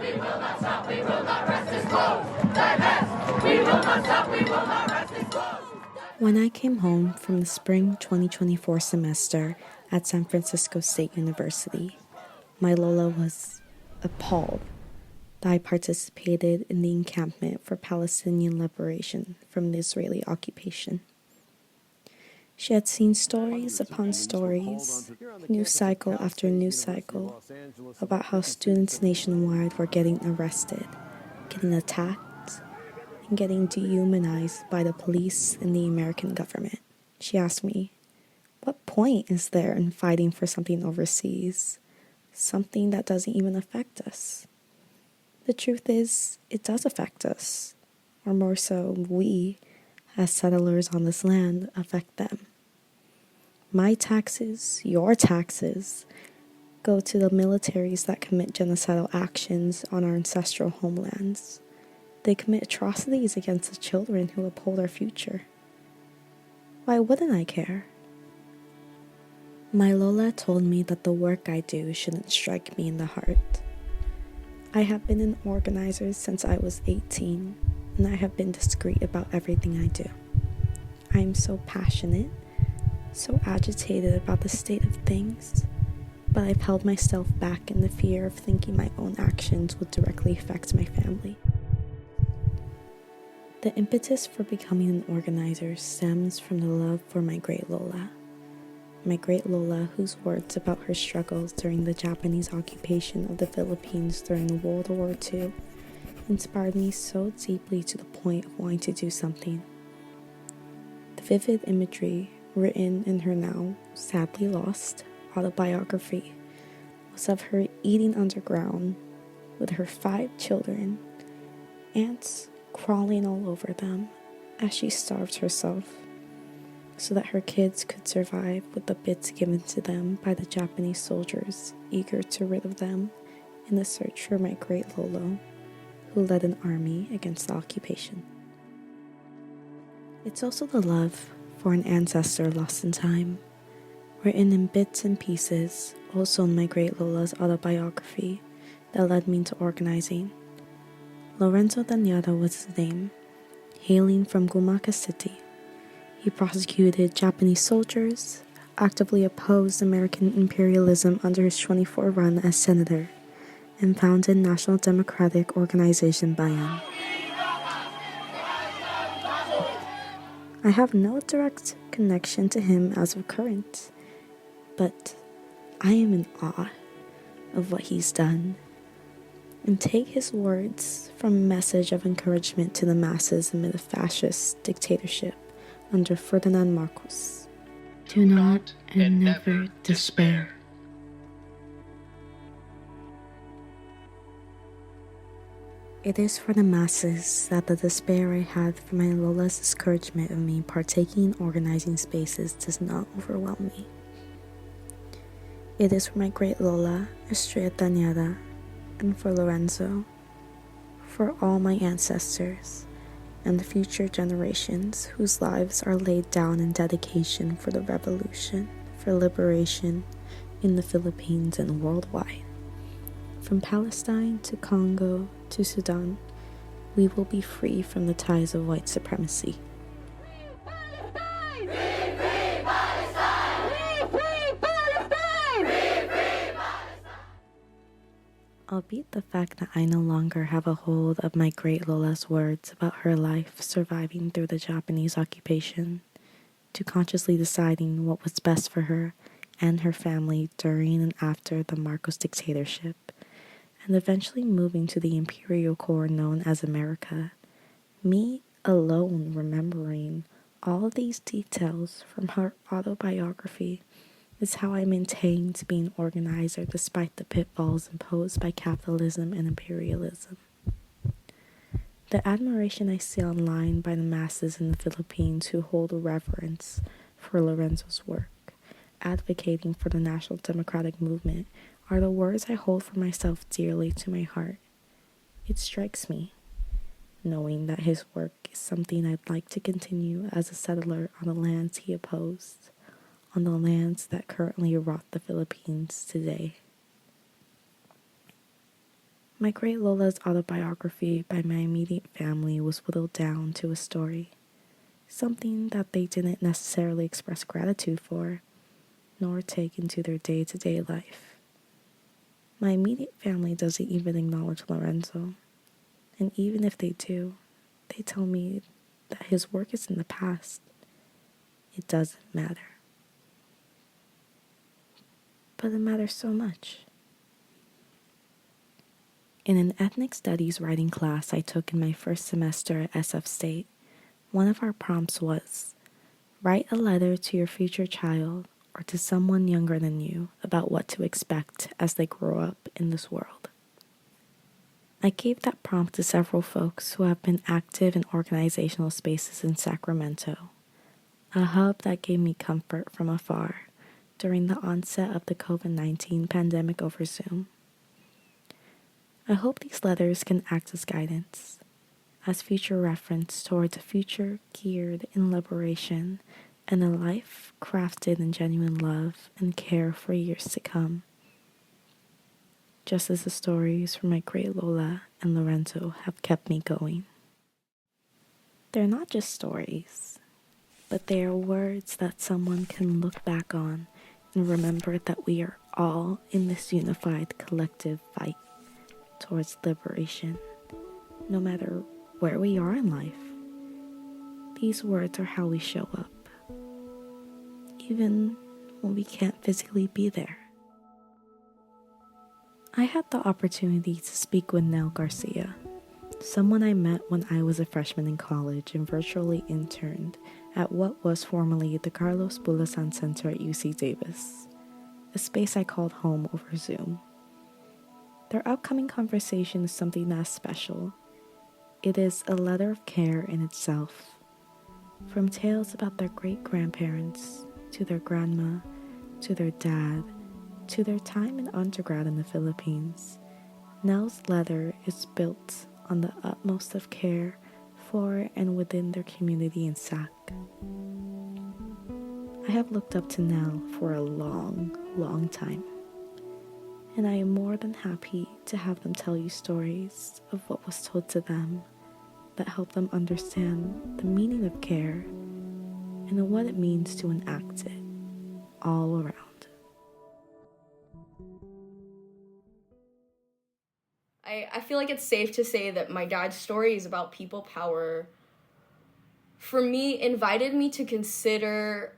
We will not stop, we will not rest this cause. Divest, we will not stop, we will not rest this cause. When I came home from the spring 2024 semester at San Francisco State University, my Lola was appalled that I participated in the encampment for Palestinian liberation from the Israeli occupation. She had seen stories upon stories, news cycle after news cycle, about how students nationwide were getting arrested, getting attacked, and getting dehumanized by the police and the American government. She asked me, what point is there in fighting for something overseas, something that doesn't even affect us? The truth is, it does affect us, or more so, we, as settlers on this land, affect them. My taxes, your taxes, go to the militaries that commit genocidal actions on our ancestral homelands. They commit atrocities against the children who uphold our future. Why wouldn't I care? My Lola told me that the work I do shouldn't strike me in the heart. I have been an organizer since I was 18, and I have been discreet about everything I do. I am so passionate, so agitated about the state of things, but I've held myself back in the fear of thinking my own actions would directly affect my family. The impetus for becoming an organizer stems from the love for my great Lola. My great Lola, whose words about her struggles during the Japanese occupation of the Philippines during World War II inspired me so deeply to the point of wanting to do something. The vivid imagery written in her now sadly lost autobiography was of her eating underground with her 5 children, ants crawling all over them as she starved herself so that her kids could survive with the bits given to them by the Japanese soldiers eager to rid of them in the search for my great Lolo, who led an army against the occupation. It's also the love for an ancestor lost in time, written in bits and pieces, also in my great Lola's autobiography, that led me into organizing. Lorenzo Dañada was his name, hailing from Gumaca City. He prosecuted Japanese soldiers, actively opposed American imperialism under his 24 run as senator, and founded National Democratic Organization Bayan. I have no direct connection to him as of current, but I am in awe of what he's done, and take his words from a message of encouragement to the masses amid a fascist dictatorship under Ferdinand Marcos. Do not and never despair. It is for the masses that the despair I had from my Lola's discouragement of me partaking in organizing spaces does not overwhelm me. It is for my great Lola, Estrella Dañada, and for Lorenzo, for all my ancestors, and the future generations whose lives are laid down in dedication for the revolution, for liberation in the Philippines and worldwide. From Palestine to Congo to Sudan, we will be free from the ties of white supremacy. Free Palestine! Free Palestine! Free Palestine! Albeit the fact that I no longer have a hold of my great Lola's words about her life surviving through the Japanese occupation, to consciously deciding what was best for her and her family during and after the Marcos dictatorship, and eventually moving to the imperial core known as America, me alone remembering all of these details from her autobiography is how I maintain to be an organizer despite the pitfalls imposed by capitalism and imperialism. The admiration I see online by the masses in the Philippines who hold a reverence for Lorenzo's work, advocating for the National Democratic Movement, are the words I hold for myself dearly to my heart. It strikes me, knowing that his work is something I'd like to continue as a settler on the lands he opposed, on the lands that currently rot the Philippines today. My great Lola's autobiography by my immediate family was whittled down to a story, something that they didn't necessarily express gratitude for, nor take into their day-to-day life. My immediate family doesn't even acknowledge Lorenzo, and even if they do, they tell me that his work is in the past. It doesn't matter. But it matters so much. In an ethnic studies writing class I took in my first semester at SF State, one of our prompts was, write a letter to your future child or to someone younger than you about what to expect as they grow up in this world. I gave that prompt to several folks who have been active in organizational spaces in Sacramento, a hub that gave me comfort from afar during the onset of the COVID-19 pandemic over Zoom. I hope these letters can act as guidance, as future reference towards a future geared in liberation and a life crafted in genuine love and care for years to come. Just as the stories from my great Lola and Lorenzo have kept me going. They're not just stories, but they are words that someone can look back on and remember that we are all in this unified collective fight towards liberation, no matter where we are in life. These words are how we show up, even when we can't physically be there. I had the opportunity to speak with Nell Garcia, someone I met when I was a freshman in college and virtually interned at what was formerly the Carlos Bulasan Center at UC Davis, a space I called home over Zoom. Their upcoming conversation is something that's special. It is a letter of care in itself. From tales about their great-grandparents, to their grandma, to their dad, to their time in undergrad in the Philippines, Nell's letter is built on the utmost of care for and within their community in Sac. I have looked up to Nell for a long, long time. And I am more than happy to have them tell you stories of what was told to them that help them understand the meaning of care and what it means to enact it all around. I feel like it's safe to say that my dad's stories about people power, for me, invited me to consider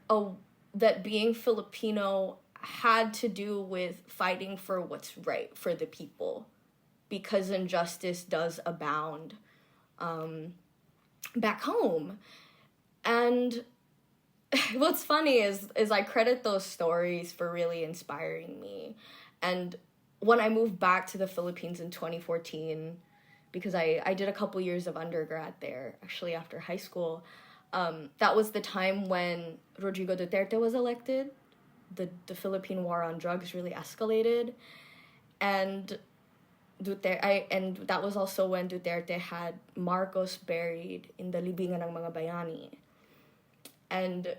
that being Filipino had to do with fighting for what's right for the people, because injustice does abound back home. And what's funny is I credit those stories for really inspiring me. And when I moved back to the Philippines in 2014, because I did a couple years of undergrad there, actually after high school, that was the time when Rodrigo Duterte was elected. The Philippine war on drugs really escalated, and that was also when Duterte had Marcos buried in the Libingan ng mga Bayani. And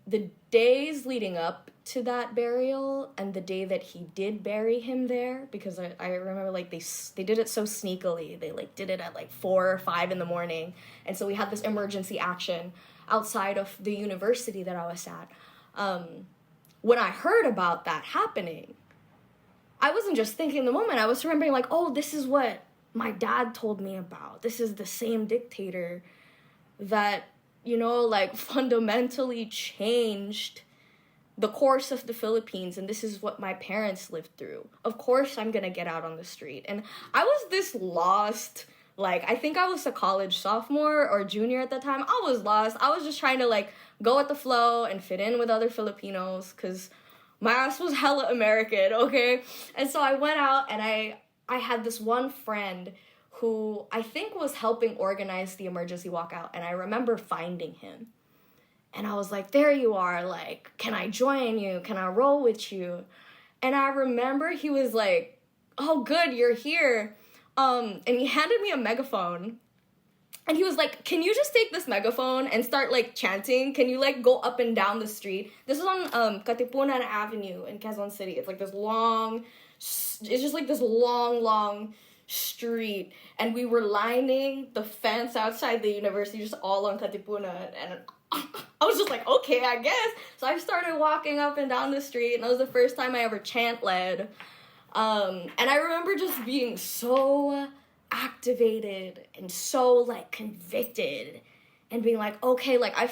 the days leading up to that burial and the day that he did bury him there, because I remember like they did it so sneakily. They like did it at like 4 or 5 in the morning, and so we had this emergency action outside of the university that I was at. When I heard about that happening, I wasn't just thinking in the moment. I was remembering like, oh, this is what my dad told me about. This is the same dictator that, you know, like fundamentally changed the course of the Philippines, and this is what my parents lived through. Of course I'm gonna get out on the street. And I was this lost, like, I think I was a college sophomore or junior at the time. I was lost. I was just trying to, like, go with the flow and fit in with other Filipinos, because my ass was hella American, okay? And so I went out, and I had this one friend who I think was helping organize the emergency walkout, and I remember finding him. And I was like, there you are, like, can I join you? Can I roll with you? And I remember he was like, oh, good, you're here. And he handed me a megaphone. And he was like, can you just take this megaphone and start, like, chanting? Can you, like, go up and down the street? This is on Katipunan Avenue in Quezon City. It's, like, this long, long street, and we were lining the fence outside the university just all on Katipunan, and I was just like, okay, I guess. So I started walking up and down the street, and that was the first time I ever chant-led. And I remember just being so activated and so, like, convicted and being like, okay, like, I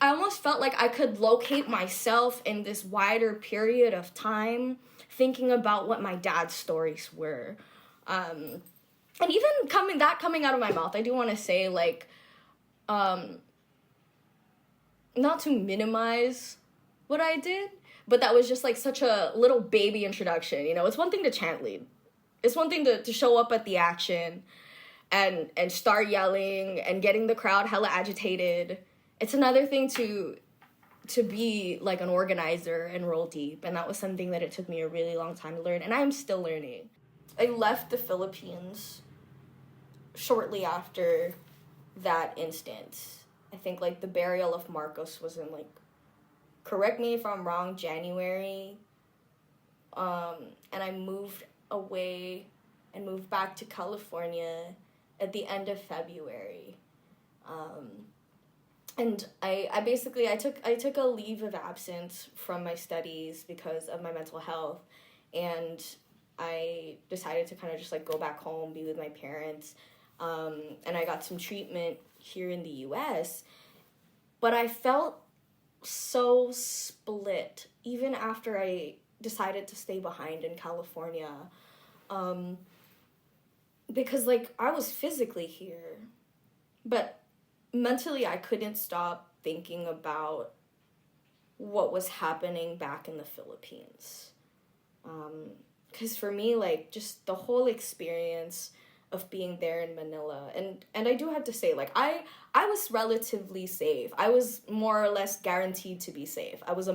almost felt like I could locate myself in this wider period of time, thinking about what my dad's stories were. And even coming out of my mouth, I do want to say, like, not to minimize what I did, but that was just, like, such a little baby introduction, you know? It's one thing to chant lead. It's one thing to show up at the action and start yelling and getting the crowd hella agitated. It's another thing to be, like, an organizer and roll deep, and that was something that it took me a really long time to learn, and I am still learning. I left the Philippines shortly after that instance. I think, like, the burial of Marcos was in, like, correct me if I'm wrong, January. And I moved away and moved back to California at the end of February. And I took a leave of absence from my studies because of my mental health, and I decided to kind of just, like, go back home, be with my parents, and I got some treatment here in the U.S., but I felt so split even after I decided to stay behind in California, because, like, I was physically here, but mentally I couldn't stop thinking about what was happening back in the Philippines, because for me, like, just the whole experience of being there in Manila, and I do have to say, like, I was relatively safe. I was more or less guaranteed to be safe. I was a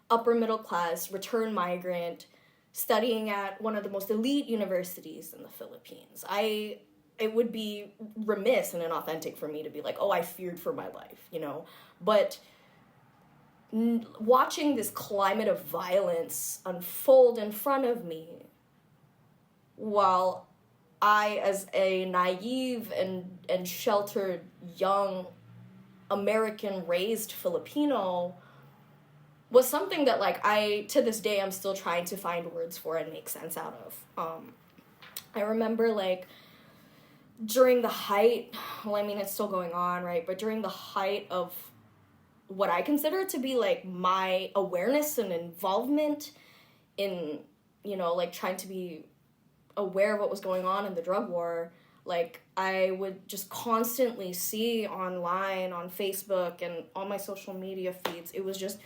upper middle class, return migrant, studying at one of the most elite universities in the Philippines. It would be remiss and inauthentic for me to be like, oh, I feared for my life, you know? But watching this climate of violence unfold in front of me, while I, as a naive and sheltered young American-raised Filipino, was something that, like, to this day, I'm still trying to find words for and make sense out of. I remember, like, during the height, well, I mean, it's still going on, right? But during the height of what I consider to be, like, my awareness and involvement in, you know, like, trying to be aware of what was going on in the drug war, like, I would just constantly see online, on Facebook, and on my social media feeds, it was just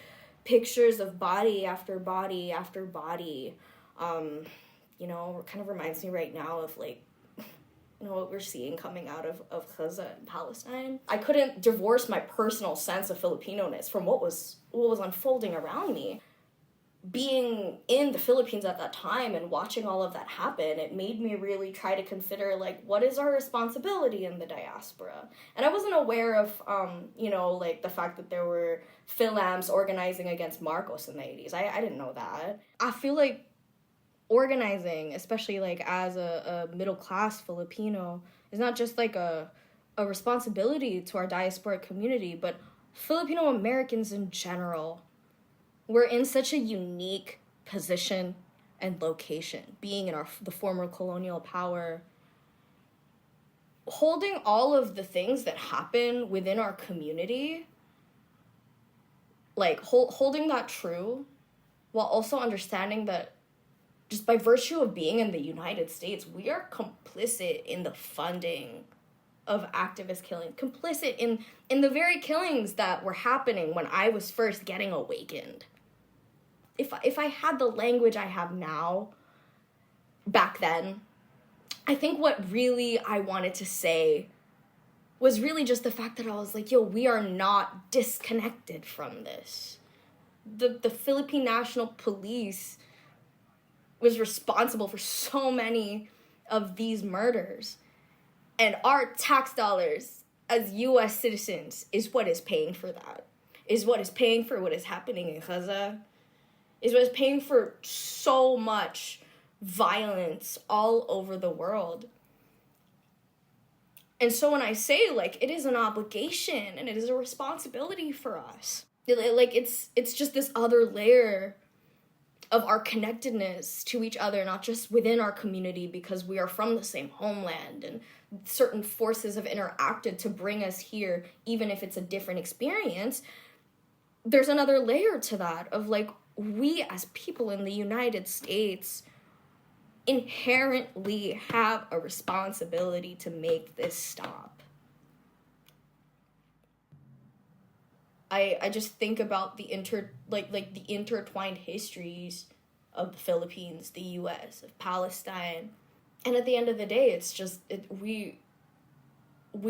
pictures of body after body after body. You know, it kind of reminds me right now of, like, you know, what we're seeing coming out of Gaza and Palestine. I couldn't divorce my personal sense of Filipino-ness from what was unfolding around me. Being in the Philippines at that time and watching all of that happen, it made me really try to consider, like, what is our responsibility in the diaspora? And I wasn't aware of, you know, like, the fact that there were Philams organizing against Marcos in the 80s. I didn't know that. I feel like organizing, especially, like, as a middle-class Filipino, is not just, like, a responsibility to our diasporic community, but Filipino Americans in general. We're in such a unique position and location, being in the former colonial power, holding all of the things that happen within our community, like, holding that true, while also understanding that just by virtue of being in the United States, we are complicit in the funding of activist killings, complicit in the very killings that were happening when I was first getting awakened. If I had the language I have now, back then, I think what really I wanted to say was really just the fact that I was like, yo, we are not disconnected from this. The Philippine National Police was responsible for so many of these murders. And our tax dollars as U.S. citizens is what is paying for that, is what is paying for what is happening in Gaza, was paying for so much violence all over the world. And so when I say, like, it is an obligation and it is a responsibility for us, it's just this other layer of our connectedness to each other, not just within our community because we are from the same homeland and certain forces have interacted to bring us here, even if it's a different experience. There's another layer to that of, like, we as people in the United States inherently have a responsibility to make this stop. I just think about the intertwined histories of the Philippines, the US, of Palestine. And at the end of the day, it's just we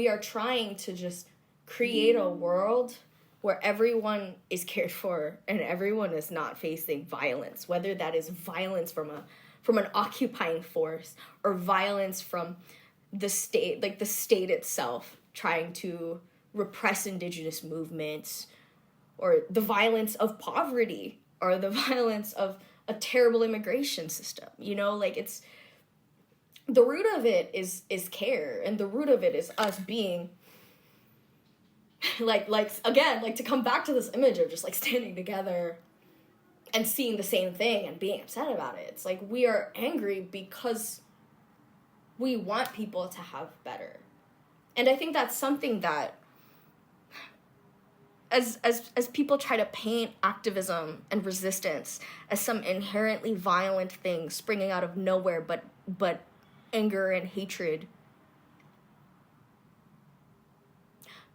are trying to just create a world where everyone is cared for and everyone is not facing violence, whether that is violence from an occupying force or violence from the state, like the state itself trying to repress indigenous movements, or the violence of poverty, or the violence of a terrible immigration system. You know, like, it's the root of it is care, and the root of it is us being like again, like, to come back to this image of just, like, standing together and seeing the same thing and being upset about it. It's like we are angry because we want people to have better. And I think that's something that as people try to paint activism and resistance as some inherently violent thing springing out of nowhere, but anger and hatred,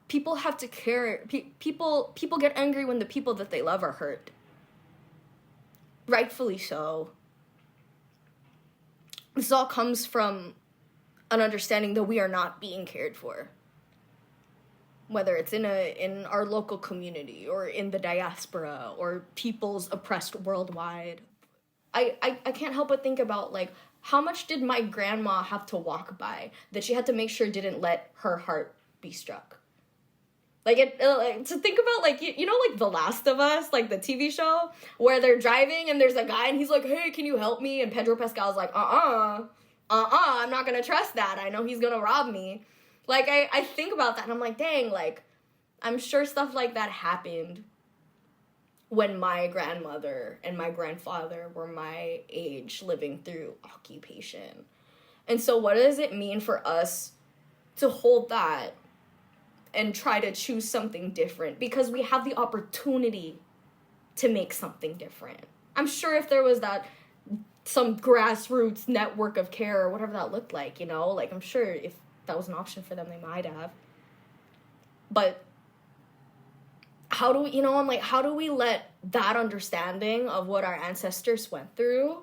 people have to care. People get angry when the people that they love are hurt. Rightfully so. This all comes from an understanding that we are not being cared for. Whether it's in our local community or in the diaspora or peoples oppressed worldwide. I can't help but think about, like, how much did my grandma have to walk by that she had to make sure didn't let her heart be struck? Like, to think about, like, you know, like The Last of Us, like the TV show, where they're driving and there's a guy and he's like, hey, can you help me? And Pedro Pascal's like, I'm not gonna trust that. I know he's gonna rob me. Like, I think about that and I'm like, dang, like, I'm sure stuff like that happened when my grandmother and my grandfather were my age, living through occupation. And so what does it mean for us to hold that and try to choose something different? Because we have the opportunity to make something different. I'm sure if there was some grassroots network of care or whatever that looked like, you know, like, I'm sure if that was an option for them, they might have. But how do we, you know, I'm like, how do we let that understanding of what our ancestors went through,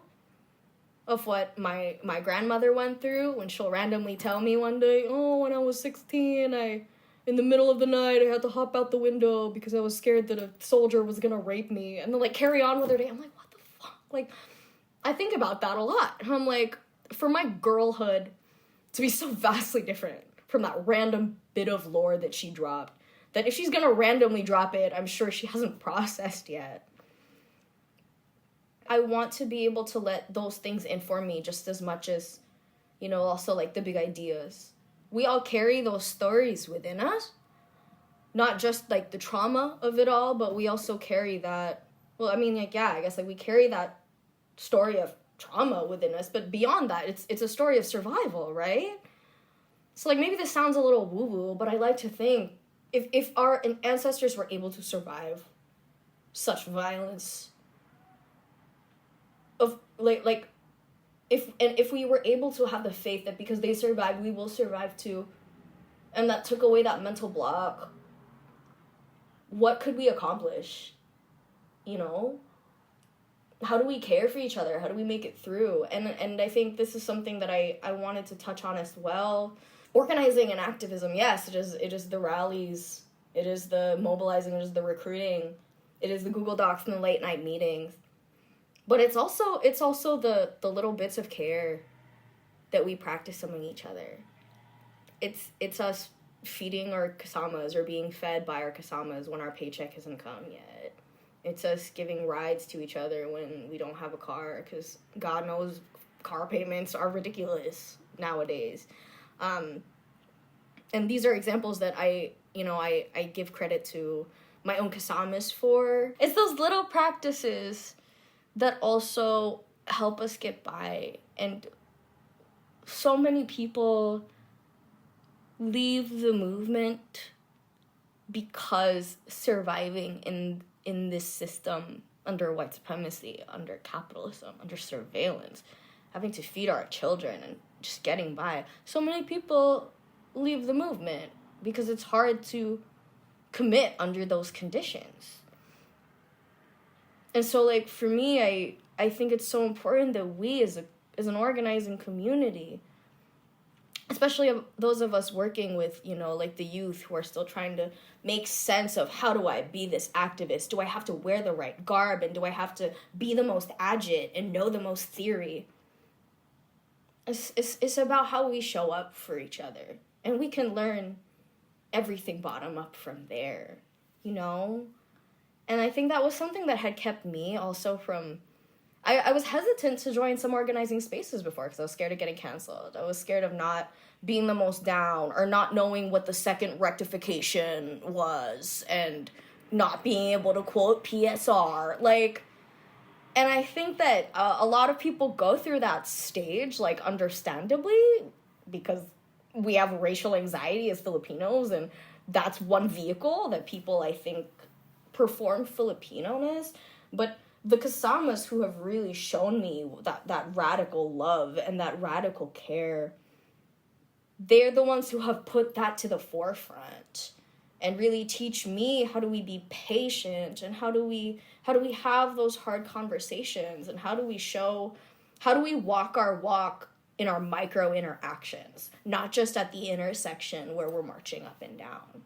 of what my grandmother went through, when she'll randomly tell me one day, oh, when I was 16, in the middle of the night, I had to hop out the window because I was scared that a soldier was gonna rape me, and then, like, carry on with her day. I'm like, what the fuck? Like, I think about that a lot. And I'm like, for my girlhood to be so vastly different from that random bit of lore that she dropped, that if she's gonna randomly drop it, I'm sure she hasn't processed yet. I want to be able to let those things inform me just as much as, you know, also, like, the big ideas. We all carry those stories within us. Not just, like, the trauma of it all, but we also carry that, well, I mean, like, yeah, I guess, like, we carry that story of trauma within us, but beyond that, it's a story of survival, right? So, like, maybe this sounds a little woo-woo, but I like to think if our ancestors were able to survive such violence, if we were able to have the faith that because they survived, we will survive too, and that took away that mental block, what could we accomplish? You know? How do we care for each other? How do we make it through? And I think this is something that I wanted to touch on as well. Organizing and activism, yes, it is the rallies, it is the mobilizing, it is the recruiting, it is the Google Docs and the late night meetings. But it's also the little bits of care that we practice among each other. It's us feeding our kasamas or being fed by our kasamas when our paycheck hasn't come yet. It's us giving rides to each other when we don't have a car, because God knows car payments are ridiculous nowadays. And these are examples that I give credit to my own kasamas for. It's those little practices that also help us get by. And so many people leave the movement because surviving in this system under white supremacy, under capitalism, under surveillance, having to feed our children and just getting by. So many people leave the movement because it's hard to commit under those conditions. And so, like, for me, I think it's so important that we as an organizing community, especially those of us working with, like the youth who are still trying to make sense of, how do I be this activist? Do I have to wear the right garb? And do I have to be the most agit and know the most theory? It's about how we show up for each other. And we can learn everything bottom up from there, And I think that was something that had kept me also from... I was hesitant to join some organizing spaces before because I was scared of getting canceled. I was scared of not being the most down, or not knowing what the second rectification was, and not being able to quote PSR. And I think that a lot of people go through that stage, understandably, because we have racial anxiety as Filipinos, and that's one vehicle that people, I think, perform Filipino-ness. But the kasamas who have really shown me that radical love and that radical care, they're the ones who have put that to the forefront and really teach me, how do we be patient, and how do we have those hard conversations, and how do we walk our walk in our micro interactions, not just at the intersection where we're marching up and down.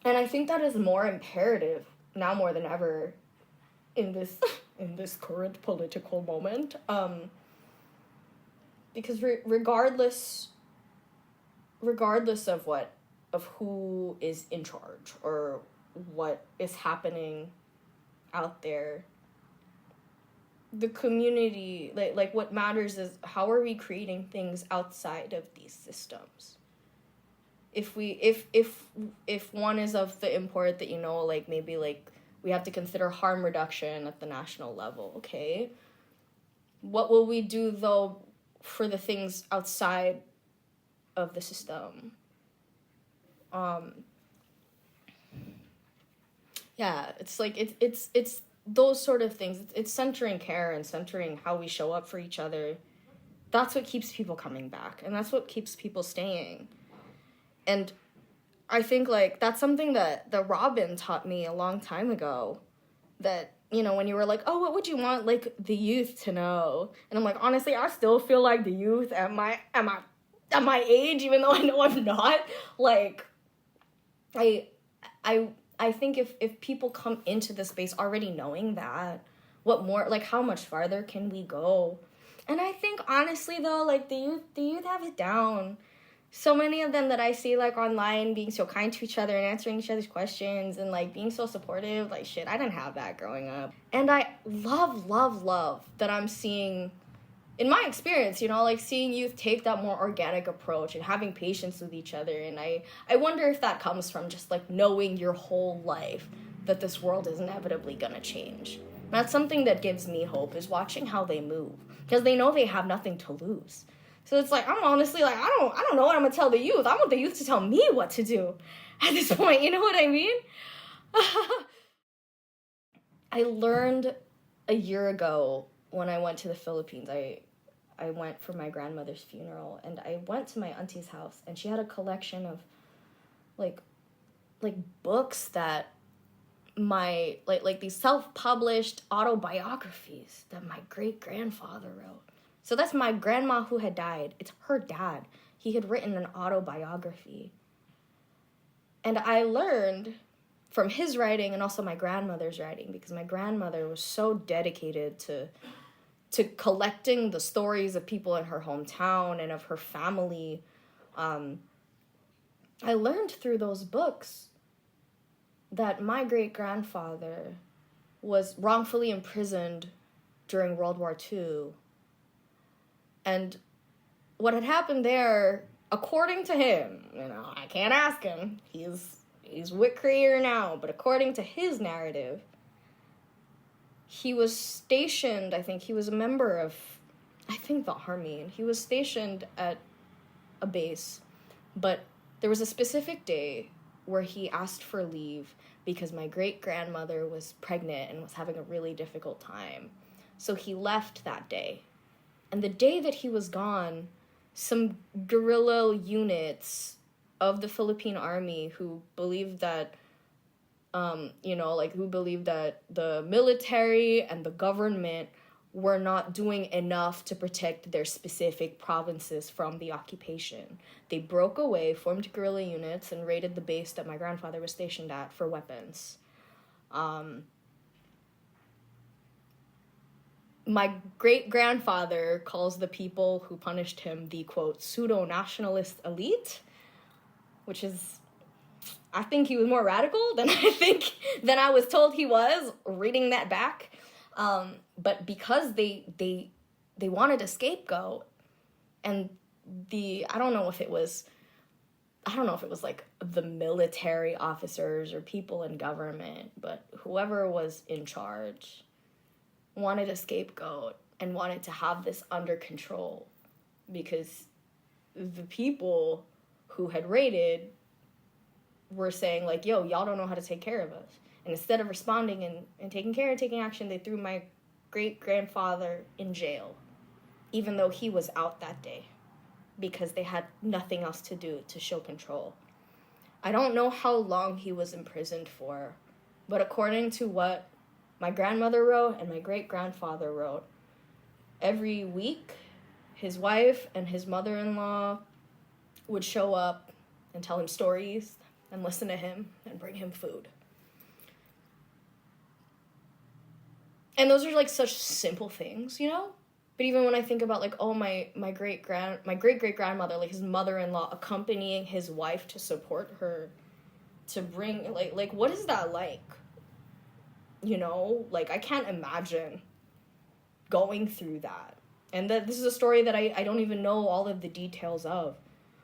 And I think that is more imperative now more than ever in this current political moment, because regardless of who is in charge or what is happening out there, the community, like what matters is, how are we creating things outside of these systems? If one is of the import that, maybe we have to consider harm reduction at the national level, okay? What will we do, though, for the things outside of the system? Yeah, it's those sort of things. It's centering care and centering how we show up for each other. That's what keeps people coming back, and that's what keeps people staying. And I think, that's something that Robin taught me a long time ago, that, when you were like, oh, what would you want, the youth to know? And I'm like, honestly, I still feel like the youth at my age, even though I know I'm not. I think if people come into the space already knowing that, what more, how much farther can we go? And I think, honestly, though, the youth have it down. So many of them that I see, online, being so kind to each other and answering each other's questions and, being so supportive. Shit, I didn't have that growing up. And I love that I'm seeing, in my experience, seeing youth take that more organic approach and having patience with each other. And I wonder if that comes from just, knowing your whole life that this world is inevitably gonna change. And that's something that gives me hope, is watching how they move. Because they know they have nothing to lose. So it's I'm honestly I don't know what I'm gonna tell the youth. I want the youth to tell me what to do at this point. You know what I mean? I learned a year ago when I went to the Philippines. I went for my grandmother's funeral, and I went to my auntie's house, and she had a collection of books that my these self-published autobiographies that my great-grandfather wrote. So that's my grandma who had died. It's her dad. He had written an autobiography. And I learned from his writing and also my grandmother's writing, because my grandmother was so dedicated to collecting the stories of people in her hometown and of her family. I learned through those books that my great-grandfather was wrongfully imprisoned during World War II. And what had happened there, according to him, I can't ask him, he's with Creator now, but according to his narrative, he was stationed, I think he was a member of, the army, and he was stationed at a base, but there was a specific day where he asked for leave because my great-grandmother was pregnant and was having a really difficult time. So he left that day. And the day that he was gone, some guerrilla units of the Philippine army who believed that, who believed that the military and the government were not doing enough to protect their specific provinces from the occupation. They broke away, formed guerrilla units, and raided the base that my grandfather was stationed at for weapons. My great-grandfather calls the people who punished him the, quote, pseudo-nationalist elite, which is, I think he was more radical than I was told he was, reading that back. But because they wanted a scapegoat, and I don't know if it was like the military officers or people in government, but whoever was in charge wanted a scapegoat and wanted to have this under control, because the people who had raided were saying, like, yo, y'all don't know how to take care of us. And instead of responding and taking care and taking action, they threw my great-grandfather in jail, even though he was out that day, because they had nothing else to do to show control. I don't know how long he was imprisoned for, but according to what my grandmother wrote and my great-grandfather wrote, every week, his wife and his mother-in-law would show up and tell him stories and listen to him and bring him food. And those are, like, such simple things, But even when I think about, like, my great-great-grandmother, like, his mother-in-law accompanying his wife to support her, to bring, like, what is that like? Like, I can't imagine going through that. And this is a story that I don't even know all of the details of.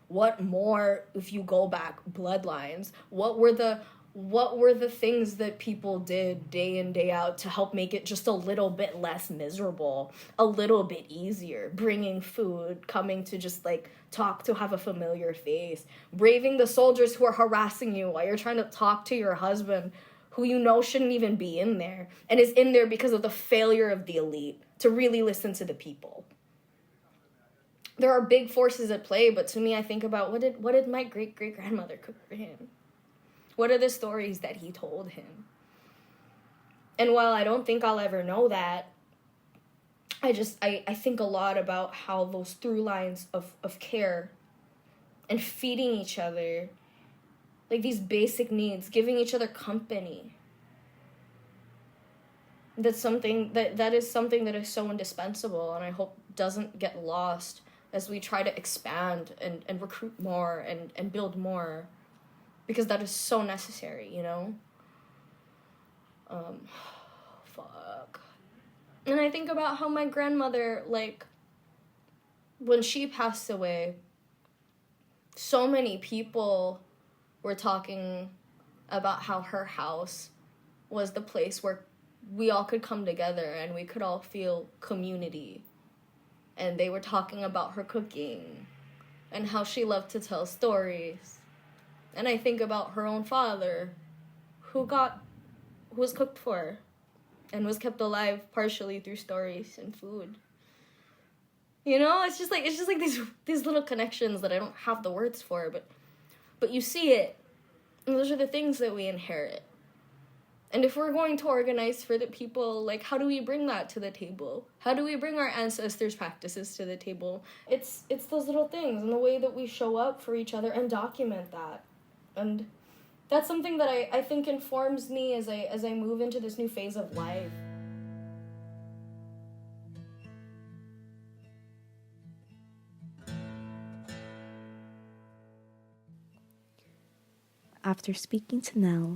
What more, if you go back bloodlines, what were the things that people did day in, day out to help make it just a little bit less miserable, a little bit easier? Bringing food, coming to just, like, talk, to have a familiar face, braving the soldiers who are harassing you while you're trying to talk to your husband, who shouldn't even be in there, and is in there because of the failure of the elite to really listen to the people. There are big forces at play, but to me, I think about what did my great-great-grandmother cook for him? What are the stories that he told him? And while I don't think I'll ever know that, I think a lot about how those through lines of care and feeding each other, like these basic needs, giving each other company, that is something that is so indispensable, and I hope doesn't get lost as we try to expand and recruit more and build more, because that is so necessary, Fuck. And I think about how my grandmother, like, when she passed away, so many people were talking about how her house was the place where we all could come together and we could all feel community. And they were talking about her cooking and how she loved to tell stories. And I think about her own father, who was cooked for and was kept alive partially through stories and food. It's just like these little connections that I don't have the words for, but you see it. And those are the things that we inherit. And if we're going to organize for the people, like, how do we bring that to the table? How do we bring our ancestors' practices to the table? It's those little things and the way that we show up for each other and document that. And that's something that I think informs me as I move into this new phase of life. After speaking to Nell,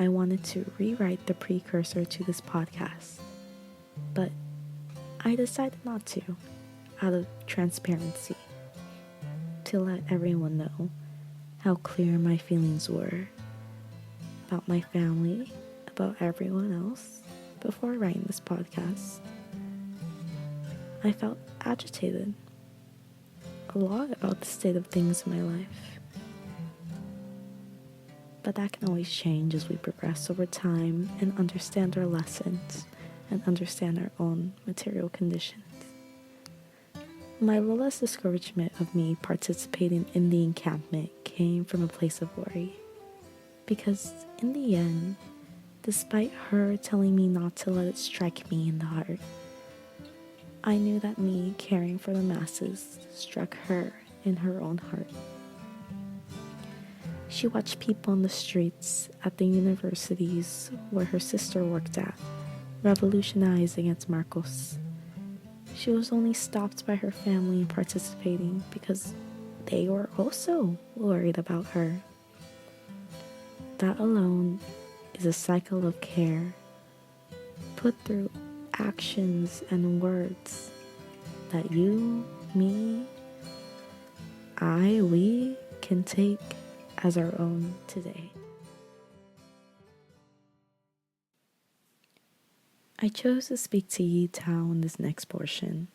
I wanted to rewrite the precursor to this podcast, but I decided not to, out of transparency, to let everyone know how clear my feelings were about my family, about everyone else, before writing this podcast. I felt agitated a lot about the state of things in my life. But that can always change as we progress over time and understand our lessons and understand our own material conditions. My littlest discouragement of me participating in the encampment came from a place of worry. Because in the end, despite her telling me not to let it strike me in the heart, I knew that me caring for the masses struck her in her own heart. She watched people on the streets at the universities where her sister worked at revolutionize against Marcos. She was only stopped by her family participating because they were also worried about her. That alone is a cycle of care put through actions and words that you, me, we can take as our own today. I chose to speak to Yi Tao in this next portion.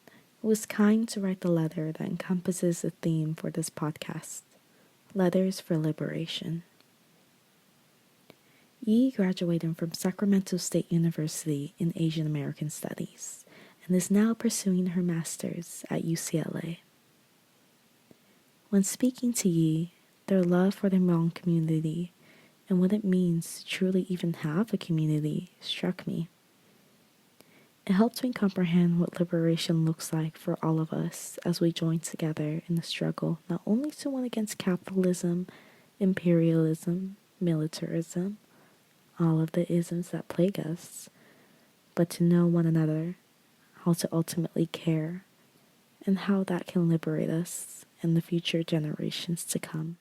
It was kind to write the letter that encompasses the theme for this podcast, Letters for Liberation. Yi graduated from Sacramento State University in Asian American Studies and is now pursuing her master's at UCLA. When speaking to Yi, their love for the Hmong community and what it means to truly even have a community struck me. It helped me comprehend what liberation looks like for all of us as we join together in the struggle not only to win against capitalism, imperialism, militarism, all of the isms that plague us, but to know one another, how to ultimately care, and how that can liberate us and the future generations to come.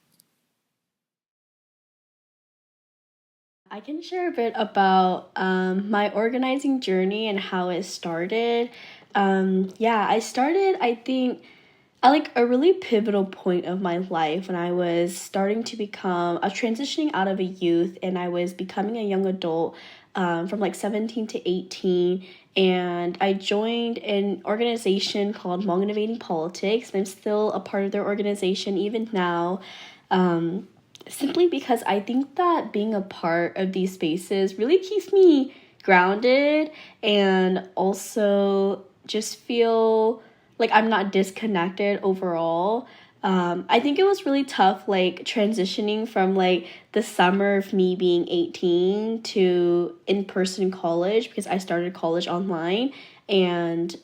I can share a bit about my organizing journey and how it started. I started, I think, at like a really pivotal point of my life when I was transitioning out of a youth and I was becoming a young adult from like 17 to 18. And I joined an organization called Hmong Innovating Politics, and I'm still a part of their organization even now. Simply because I think that being a part of these spaces really keeps me grounded and also just feel like I'm not disconnected overall. I think it was really tough, like transitioning from like the summer of me being 18 to in-person college, because I started college online, and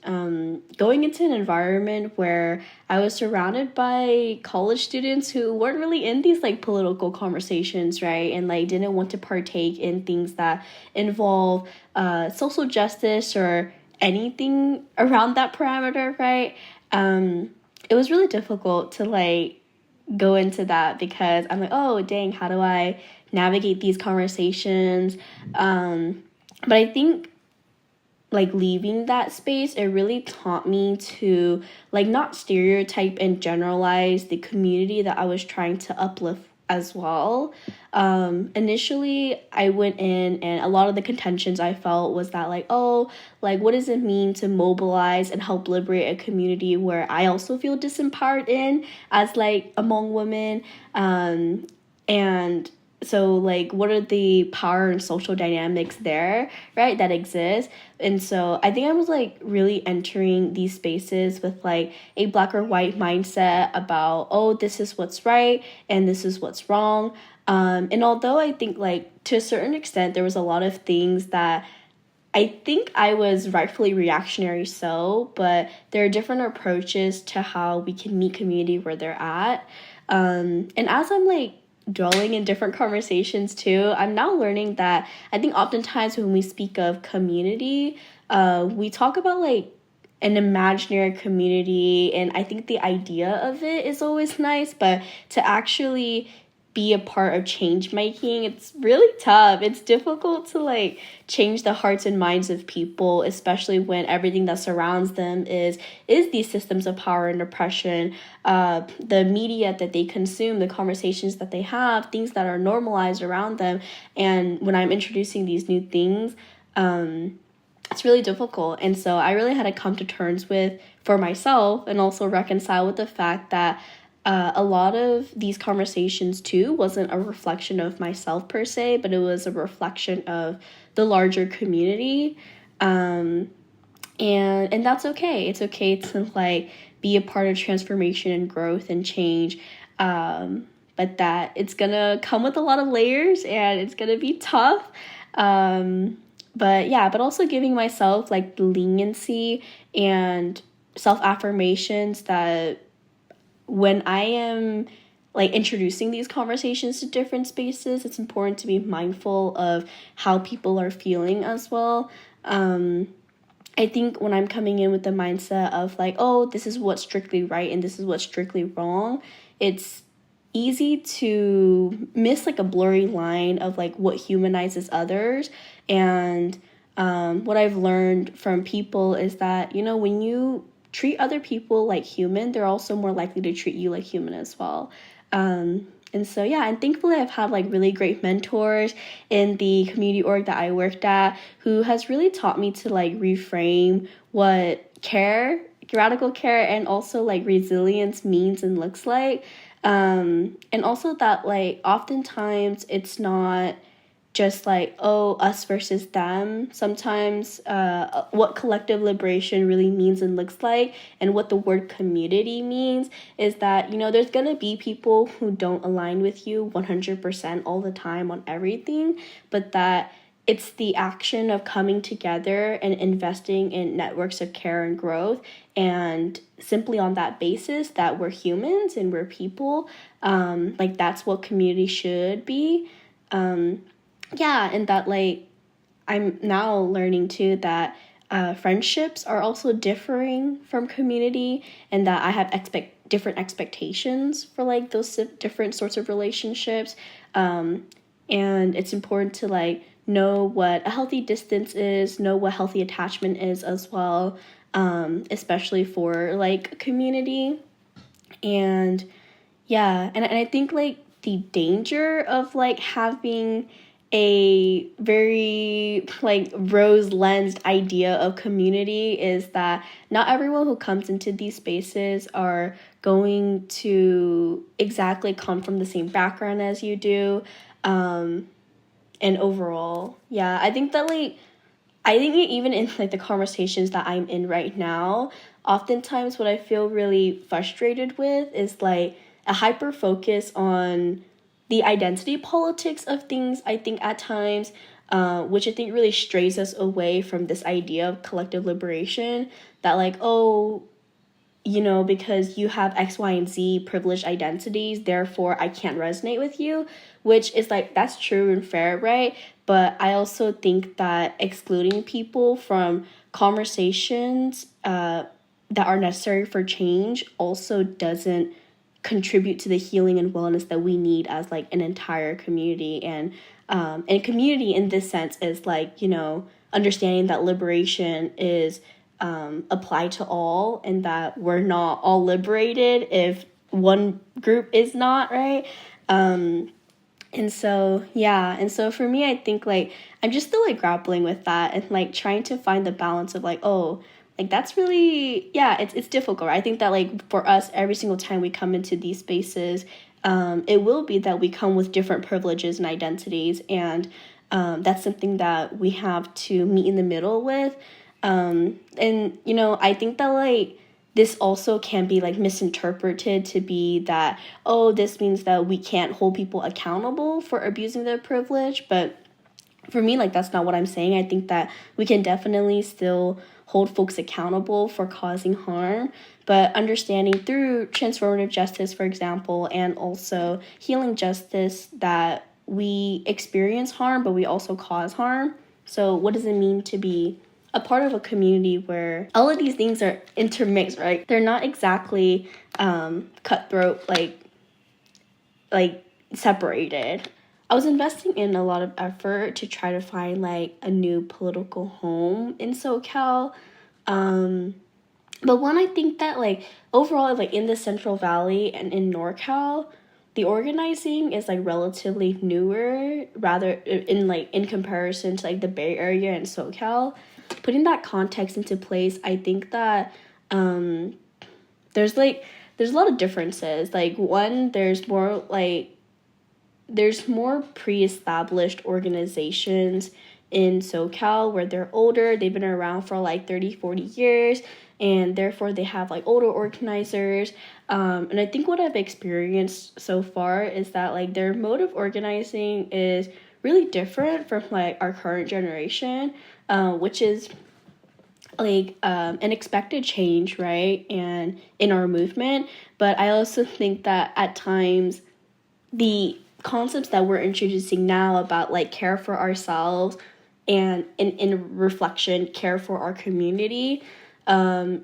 going into an environment where I was surrounded by college students who weren't really in these like political conversations, right? And like didn't want to partake in things that involve social justice or anything around that parameter, right? It was really difficult to like go into that because I'm like, oh dang, how do I navigate these conversations? But I think like leaving that space, it really taught me to like not stereotype and generalize the community that I was trying to uplift as well. Initially I went in and a lot of the contentions I felt was that like, oh, like what does it mean to mobilize and help liberate a community where I also feel disempowered in as like among women, and so like what are the power and social dynamics there, right, that exist. And so I think I was like really entering these spaces with like a black or white mindset about, oh, this is what's right and this is what's wrong. And although I think like to a certain extent there was a lot of things that I think I was rightfully reactionary, but there are different approaches to how we can meet community where they're at. And as I'm like dwelling in different conversations too, I'm now learning that I think oftentimes when we speak of community, we talk about like an imaginary community, and I think the idea of it is always nice, but to actually be a part of change making. It's really tough. It's difficult to like change the hearts and minds of people, especially when everything that surrounds them is these systems of power and oppression, the media that they consume, the conversations that they have, things that are normalized around them. And when I'm introducing these new things, it's really difficult. And so I really had to come to terms with for myself, and also reconcile with the fact that a lot of these conversations too wasn't a reflection of myself per se, but it was a reflection of the larger community. And that's okay. It's okay to like be a part of transformation and growth and change. But that it's gonna come with a lot of layers, and it's gonna be tough. But yeah, but also giving myself like leniency and self-affirmations that when I am like introducing these conversations to different spaces, it's important to be mindful of how people are feeling as well. I think when I'm coming in with the mindset of like, oh, this is what's strictly right and this is what's strictly wrong, it's easy to miss like a blurry line of like what humanizes others. And what I've learned from people is that, you know, when you treat other people like human, they're also more likely to treat you like human as well. And so, yeah, and thankfully I've had like really great mentors in the community org that I worked at who has really taught me to like reframe what radical care, and also like resilience means and looks like. And also that like oftentimes it's not just like, oh, us versus them. Sometimes what collective liberation really means and looks like, and what the word community means, is that, you know, there's gonna be people who don't align with you 100% all the time on everything, but that it's the action of coming together and investing in networks of care and growth, and simply on that basis that we're humans and we're people. Like that's what community should be. Yeah, and that like I'm now learning too that friendships are also differing from community, and that I have different expectations for like those different sorts of relationships. And it's important to like know what a healthy distance is, know what healthy attachment is as well, especially for like community. And yeah, and I think like the danger of like having a very like rose lensed idea of community is that not everyone who comes into these spaces are going to exactly come from the same background as you do. And overall, yeah, I think even in like the conversations that I'm in right now, oftentimes what I feel really frustrated with is like a hyper focus on the identity politics of things, I think at times, which I think really strays us away from this idea of collective liberation, that like, oh, you know, because you have X, Y, and Z privileged identities, therefore I can't resonate with you, which is like, that's true and fair, right? But I also think that excluding people from conversations that are necessary for change also doesn't contribute to the healing and wellness that we need as like an entire community. And community in this sense is like, you know, understanding that liberation is applied to all, and that we're not all liberated if one group is not, right? And so, yeah. And so for me, I think like I'm just still like grappling with that and like trying to find the balance of like, oh, like that's really, yeah, it's difficult. Right? I think that like for us, every single time we come into these spaces, it will be that we come with different privileges and identities. And that's something that we have to meet in the middle with. And, you know, I think that like this also can be like misinterpreted to be that, oh, this means that we can't hold people accountable for abusing their privilege. But for me, like, that's not what I'm saying. I think that we can definitely still hold folks accountable for causing harm, but understanding through transformative justice, for example, and also healing justice, that we experience harm, but we also cause harm. So what does it mean to be a part of a community where all of these things are intermixed, right? They're not exactly cutthroat, like separated. I was investing in a lot of effort to try to find like a new political home in SoCal. But one, I think that like overall, like in the Central Valley and in NorCal, the organizing is like relatively newer, rather in comparison to like the Bay Area and SoCal. Putting that context into place, I think that there's a lot of differences. Like one, there's more pre-established organizations in SoCal where they're older, they've been around for like 30, 40 years, and therefore they have like older organizers. And I think what I've experienced so far is that like their mode of organizing is really different from like our current generation, which is like an expected change, right? And in our movement. But I also think that at times the concepts that we're introducing now about like care for ourselves and in reflection care for our community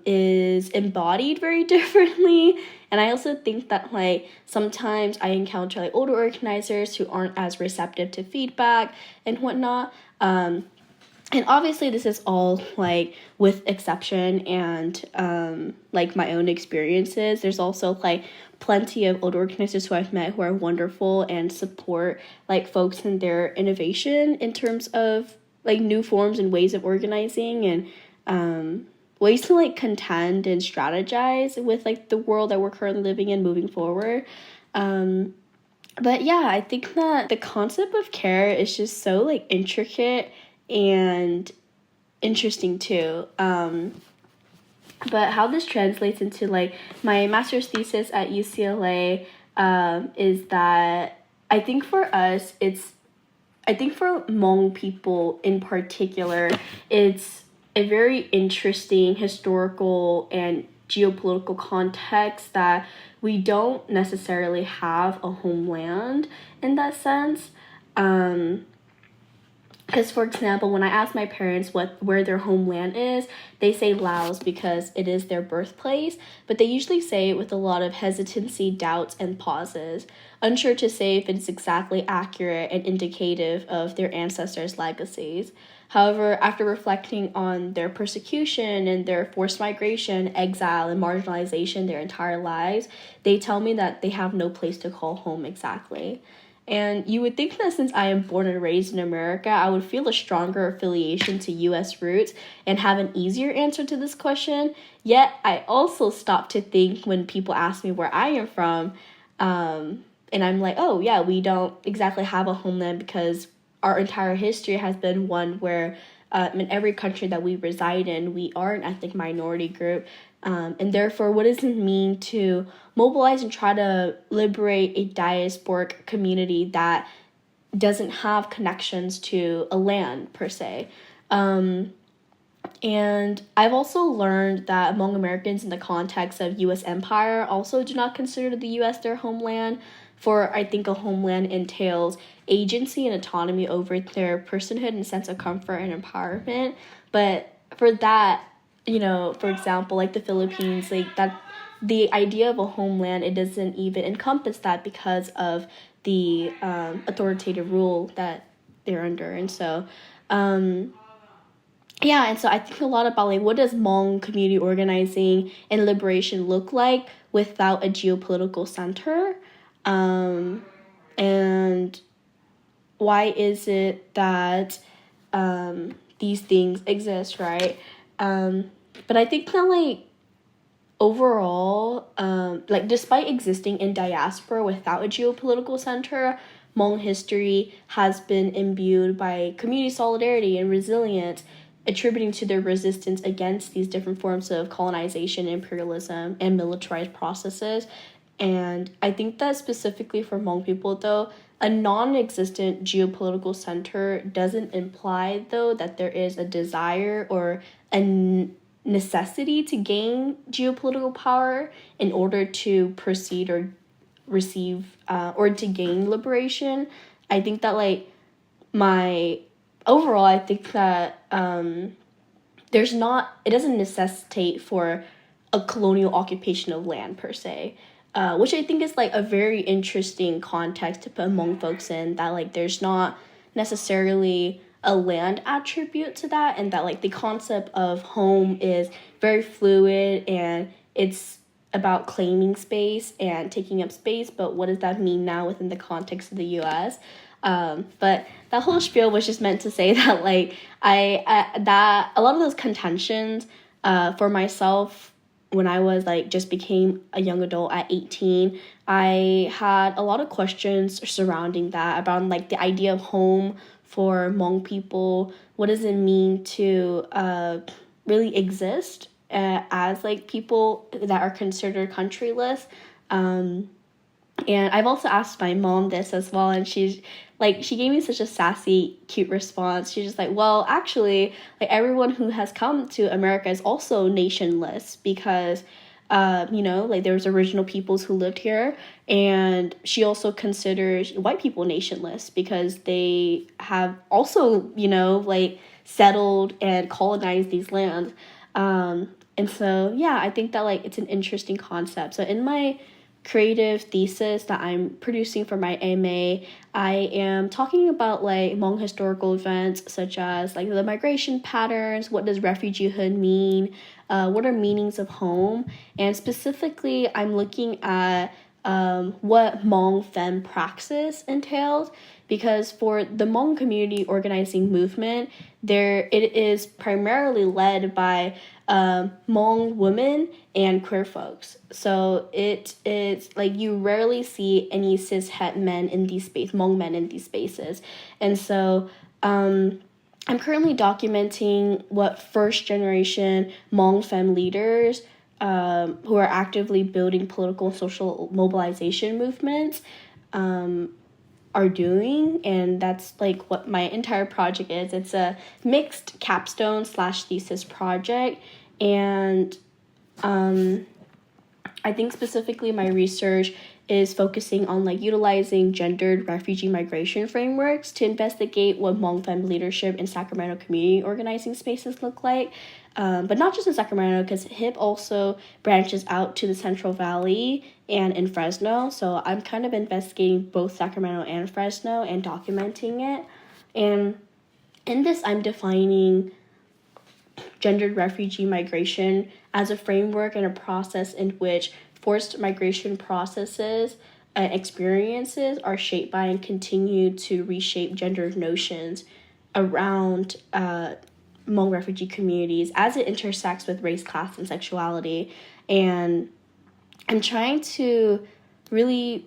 is embodied very differently. And I also think that like sometimes I encounter like older organizers who aren't as receptive to feedback and whatnot. And obviously this is all like with exception and like my own experiences. There's also like plenty of old organizers who I've met who are wonderful and support like folks in their innovation in terms of like new forms and ways of organizing and ways to like contend and strategize with like the world that we're currently living in moving forward. But yeah, I think that the concept of care is just so like intricate and interesting too. But how this translates into like my master's thesis at UCLA is that I think for us, I think for Hmong people in particular, it's a very interesting historical and geopolitical context that we don't necessarily have a homeland in that sense. Because, for example, when I ask my parents where their homeland is, they say Laos because it is their birthplace, but they usually say it with a lot of hesitancy, doubts, and pauses, unsure to say if it's exactly accurate and indicative of their ancestors' legacies. However, after reflecting on their persecution and their forced migration, exile, and marginalization their entire lives, they tell me that they have no place to call home exactly. And you would think that since I am born and raised in America, I would feel a stronger affiliation to US roots and have an easier answer to this question. Yet, I also stop to think when people ask me where I am from, and I'm like, oh yeah, we don't exactly have a homeland because our entire history has been one where in every country that we reside in, we are an ethnic minority group. And therefore, what does it mean to mobilize and try to liberate a diasporic community that doesn't have connections to a land per se? And I've also learned that among Americans in the context of U.S. empire also do not consider the U.S. their homeland. For I think a homeland entails agency and autonomy over their personhood and sense of comfort and empowerment. But for that, you know, for example, like the Philippines, like that, the idea of a homeland, it doesn't even encompass that because of the authoritative rule that they're under. And so, yeah, and so I think a lot about like what does Hmong community organizing and liberation look like without a geopolitical center, and why is it that these things exist, right? But I think that like overall, like despite existing in diaspora without a geopolitical center, Hmong history has been imbued by community solidarity and resilience, attributing to their resistance against these different forms of colonization, imperialism, and militarized processes. And I think that specifically for Hmong people, though, a non-existent geopolitical center doesn't imply, though, that there is a desire or a necessity to gain geopolitical power in order to proceed or receive or to gain liberation. I think that like overall, I think that it doesn't necessitate for a colonial occupation of land per se. which I think is like a very interesting context to put Hmong folks in, that like there's not necessarily a land attribute to that, and that like the concept of home is very fluid and it's about claiming space and taking up space, but what does that mean now within the context of the US? But that whole spiel was just meant to say that like that a lot of those contentions for myself when I was like just became a young adult at 18, I had a lot of questions surrounding that, about like the idea of home for Hmong people. What does it mean to really exist as like people that are considered countryless? And I've also asked my mom this as well, and she gave me such a sassy, cute response. She's just like, well, actually, like everyone who has come to America is also nationless, because like there's original peoples who lived here, and she also considers white people nationless because they have also, like settled and colonized these lands. And so, yeah, I think that like it's an interesting concept. So in my creative thesis that I'm producing for my MA, I am talking about like Hmong historical events such as like the migration patterns, what does refugeehood mean, what are meanings of home, and specifically I'm looking at what Hmong femme praxis entails, because for the Hmong community organizing movement, it is primarily led by Hmong women and queer folks. So it is like you rarely see any cis-het men in these spaces, Hmong men in these spaces. And so I'm currently documenting what first generation Hmong femme leaders who are actively building political and social mobilization movements are doing, and that's like what my entire project is. It's a mixed capstone / thesis project, and I think specifically my research is focusing on like utilizing gendered refugee migration frameworks to investigate what Hmong femme leadership in Sacramento community organizing spaces look like. But not just in Sacramento, because HIP also branches out to the Central Valley and in Fresno. So I'm kind of investigating both Sacramento and Fresno and documenting it. And in this, I'm defining gendered refugee migration as a framework and a process in which forced migration processes and experiences are shaped by and continue to reshape gendered notions around Hmong refugee communities as it intersects with race, class, and sexuality. And I'm trying to really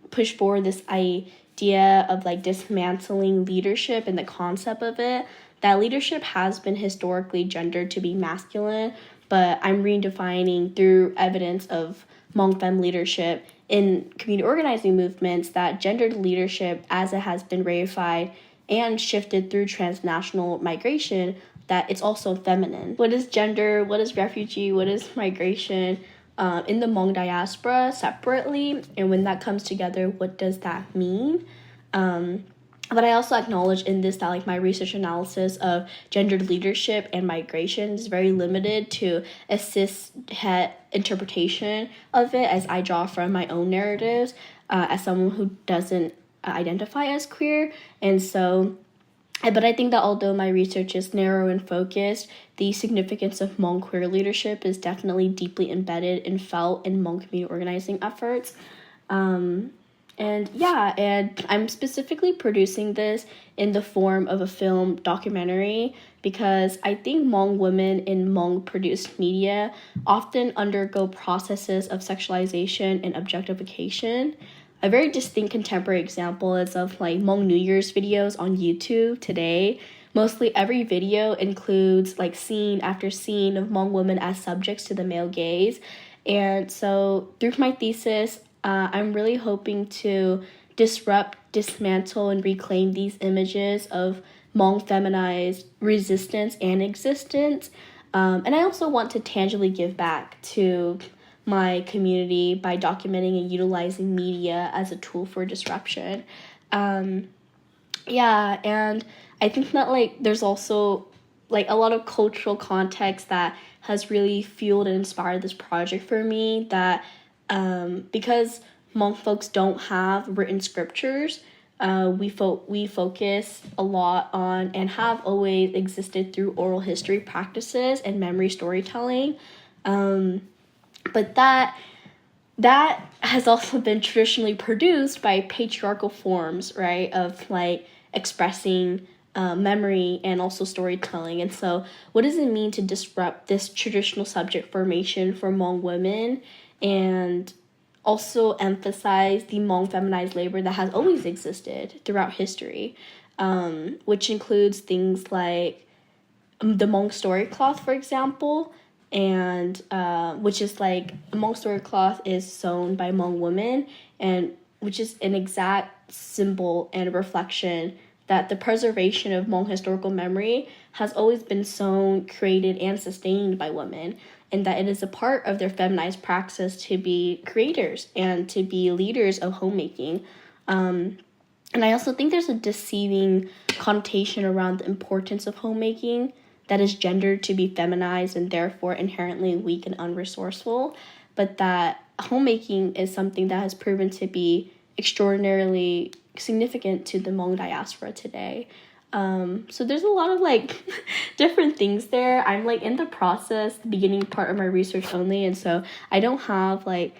push forward this idea of like dismantling leadership and the concept of it, that leadership has been historically gendered to be masculine, but I'm redefining through evidence of Hmong femme leadership in community organizing movements that gendered leadership, as it has been reified and shifted through transnational migration, that it's also feminine. What is gender? What is refugee? What is migration in the Hmong diaspora separately? And when that comes together, what does that mean? But I also acknowledge in this that like my research analysis of gendered leadership and migration is very limited to a cis-het interpretation of it, as I draw from my own narratives as someone who doesn't identify as queer. And so, but I think that although my research is narrow and focused, the significance of Hmong queer leadership is definitely deeply embedded and felt in Hmong community organizing efforts. And I'm specifically producing this in the form of a film documentary because I think Hmong women in Hmong produced media often undergo processes of sexualization and objectification. A very distinct contemporary example is of like Hmong New Year's videos on YouTube today. Mostly every video includes like scene after scene of Hmong women as subjects to the male gaze. And so through my thesis, I'm really hoping to disrupt, dismantle, and reclaim these images of Hmong feminized resistance and existence. And I also want to tangibly give back to my community by documenting and utilizing media as a tool for disruption. And I think that like there's also like a lot of cultural context that has really fueled and inspired this project for me, that Because Hmong folks don't have written scriptures, we focus a lot on, and have always existed through, oral history practices and memory storytelling. But that has also been traditionally produced by patriarchal forms, right, of like expressing memory and also storytelling. And so what does it mean to disrupt this traditional subject formation for Hmong women, and also emphasize the Hmong feminized labor that has always existed throughout history, which includes things like the Hmong story cloth, for example, and which is like, a Hmong story cloth is sewn by Hmong women, and which is an exact symbol and reflection that the preservation of Hmong historical memory has always been sewn, created, and sustained by women, and that it is a part of their feminized praxis to be creators and to be leaders of homemaking. And I also think there's a deceiving connotation around the importance of homemaking that is gendered to be feminized and therefore inherently weak and unresourceful, but that homemaking is something that has proven to be extraordinarily significant to the Hmong diaspora today. So there's a lot of like different things there. I'm like in the process, the beginning part of my research only, and so I don't have like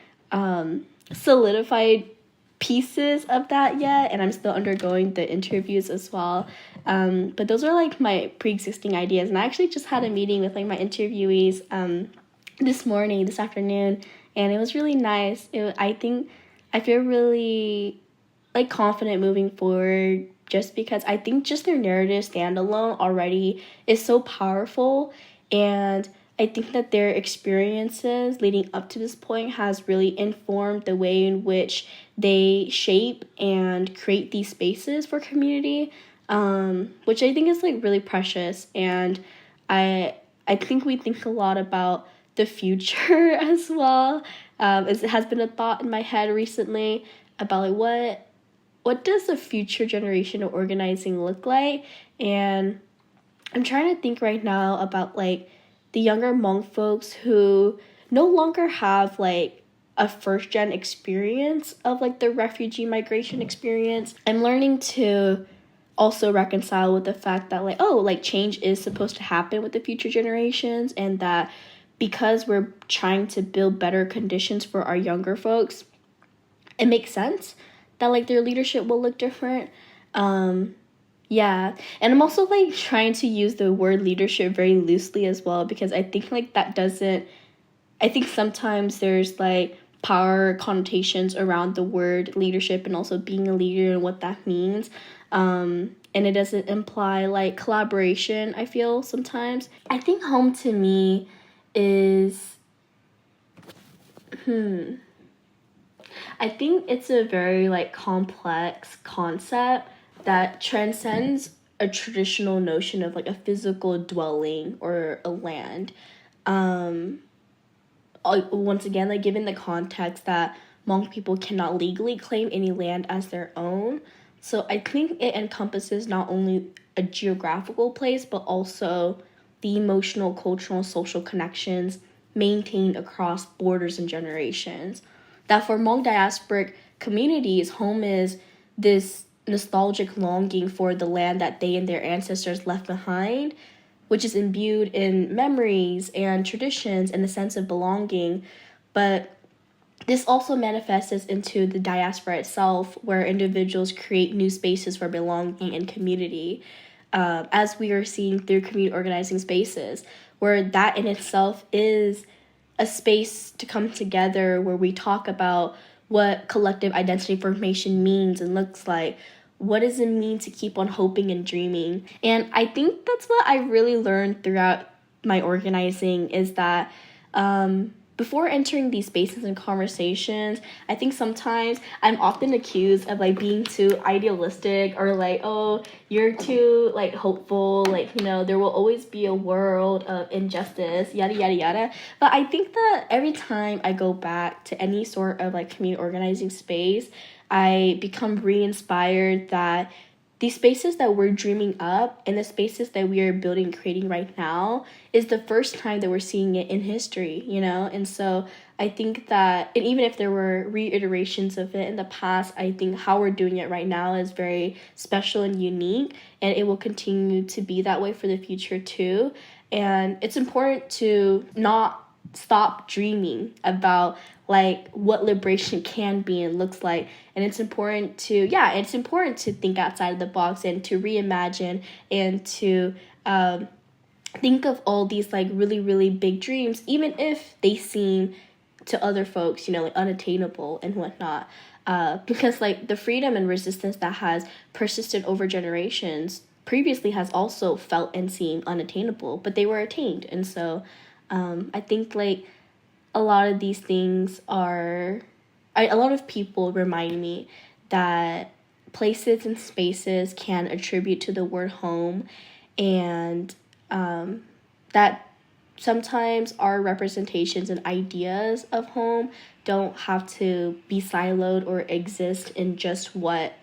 solidified pieces of that yet, and I'm still undergoing the interviews as well. But those are like my pre-existing ideas, and I actually just had a meeting with like my interviewees this afternoon, and it was really nice. I feel really like confident moving forward, just because I think just their narrative standalone already is so powerful, and I think that their experiences leading up to this point has really informed the way in which they shape and create these spaces for community, which I think is like really precious. And I think we think a lot about the future as well. It has been a thought in my head recently about like what does the future generation of organizing look like? And I'm trying to think right now about like the younger Hmong folks who no longer have like a first gen experience of like the refugee migration experience. I'm learning to also reconcile with the fact that like change is supposed to happen with the future generations, and that because we're trying to build better conditions for our younger folks, it makes sense that like their leadership will look different. Yeah, and I'm also like trying to use the word leadership very loosely as well, because I think like I think sometimes there's like power connotations around the word leadership and also being a leader and what that means. And it doesn't imply like collaboration, I feel sometimes. I think home to me is I think it's a very like complex concept that transcends a traditional notion of like a physical dwelling or a land. Once again, like given the context that Hmong people cannot legally claim any land as their own, so I think it encompasses not only a geographical place but also the emotional, cultural, social connections maintained across borders and generations. That for Hmong diasporic communities, home is this nostalgic longing for the land that they and their ancestors left behind, which is imbued in memories and traditions and a sense of belonging. But this also manifests into the diaspora itself, where individuals create new spaces for belonging and community, as we are seeing through community organizing spaces, where that in itself is a space to come together, where we talk about what collective identity formation means and looks like. What does it mean to keep on hoping and dreaming? And I think that's what I really learned throughout my organizing, is that before entering these spaces and conversations, I think sometimes I'm often accused of like being too idealistic, or like, oh, you're too like hopeful, like, you know, there will always be a world of injustice, yada yada yada. But I think that every time I go back to any sort of like community organizing space, I become re-inspired that these spaces that we're dreaming up and the spaces that we are building and creating right now is the first time that we're seeing it in history, you know? And so I think that, and even if there were reiterations of it in the past, I think how we're doing it right now is very special and unique, and it will continue to be that way for the future too. And it's important to not stop dreaming about like what liberation can be and looks like. And it's important to think outside of the box and to reimagine and to think of all these like really, really big dreams, even if they seem to other folks, you know, like unattainable and whatnot. Because like the freedom and resistance that has persisted over generations previously has also felt and seemed unattainable, but they were attained. And so I think like a lot of these things a lot of people remind me that places and spaces can attribute to the word home, and that sometimes our representations and ideas of home don't have to be siloed or exist in just what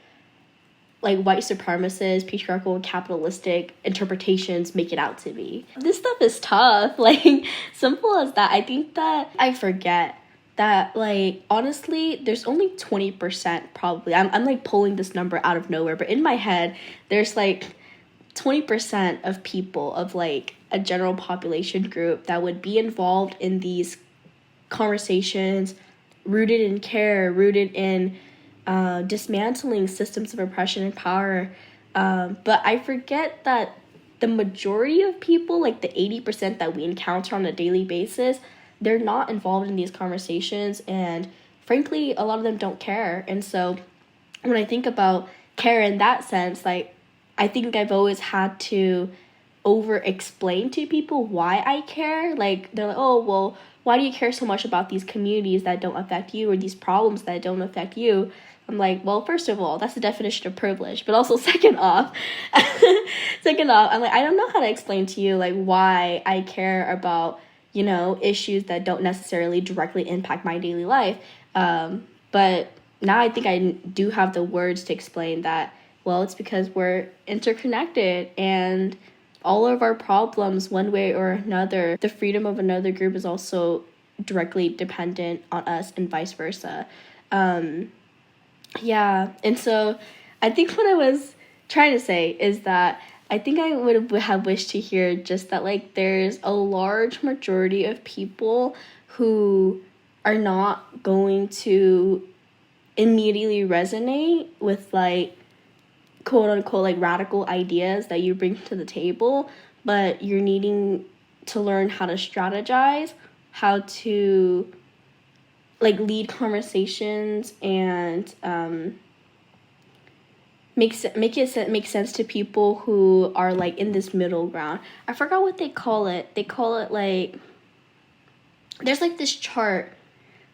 like white supremacist, patriarchal, and capitalistic interpretations make it out to be. This stuff is tough, like simple as that. I think that I forget that like honestly there's only 20% probably. I'm like pulling this number out of nowhere, but in my head there's like 20% of people of like a general population group that would be involved in these conversations rooted in care, rooted in dismantling systems of oppression and power. But I forget that the majority of people, like the 80% that we encounter on a daily basis, they're not involved in these conversations, and frankly a lot of them don't care. And so when I think about care in that sense, like I think I've always had to over explain to people why I care. Like they're like, oh well, why do you care so much about these communities that don't affect you or these problems that don't affect you? I'm like, well, first of all, that's the definition of privilege. But also second off, I'm like, I don't know how to explain to you like why I care about, you know, issues that don't necessarily directly impact my daily life. But now I think I do have the words to explain that, well, it's because we're interconnected, and all of our problems, one way or another, the freedom of another group is also directly dependent on us and vice versa. Yeah, and so I think what I was trying to say is that I think I would have wished to hear just that, like, there's a large majority of people who are not going to immediately resonate with, like, quote unquote, like, radical ideas that you bring to the table, but you're needing to learn how to strategize, how to like lead conversations and make sense to people who are like in this middle ground. I forgot what they call it. They call it like, there's like this chart